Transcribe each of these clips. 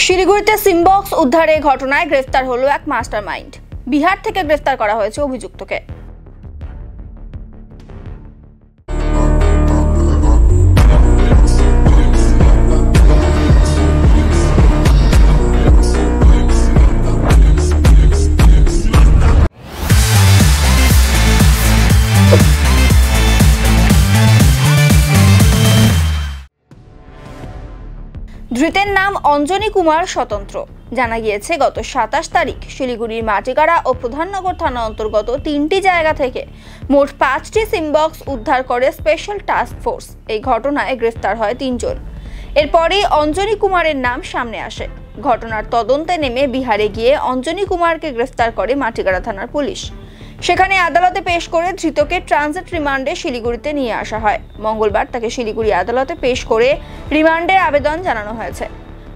শিলিগুড়িতে সিমবক্স উদ্ধারের ঘটনায় গ্রেফতার হলো এক মাস্টারমাইন্ড। বিহার থেকে গ্রেফতার করা হয়েছে অভিযুক্তকে। ধৃতের নাম অঞ্জনী কুমার স্বতন্ত্র। জানা গিয়েছে গত 27 তারিখ শিলিগুড়ির মাটিগাড়া ও প্রধাননগর থানা অন্তর্গত 3টি জায়গা থেকে মোট 5টি সিমবক্স উদ্ধার করে স্পেশাল টাস্ক ফোর্স। এই ঘটনায় গ্রেফতার হয় 3 জন। এরপরই অঞ্জনী কুমারের নাম সামনে আসে। ঘটনার তদন্তে নেমে বিহারে গিয়ে অঞ্জনী কুমারকে গ্রেফতার করে মাটিগাড়া থানার পুলিশ। সেখানে আদালতে পেশ করে ধৃতকে ট্রানজিট রিমান্ডে শিলিগুড়িতে নিয়ে আসা হয়। মঙ্গলবার তাকে শিলিগুড়ি আদালতে পেশ করে রিমান্ডের আবেদন জানানো হয়েছে।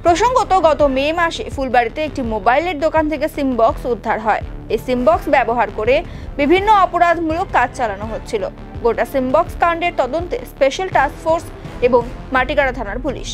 প্রসঙ্গত, গত মে মাসে ফুলবাড়িতে একটি মোবাইলের দোকান থেকে সিমবক্স উদ্ধার হয়। এই সিমবক্স ব্যবহার করে বিভিন্ন অপরাধমূলক কাজ চালানো হচ্ছিল। গোটা সিমবক্স কাণ্ডের তদন্তে স্পেশাল টাস্ক ফোর্স এবং মাটিগাড়া থানার পুলিশ।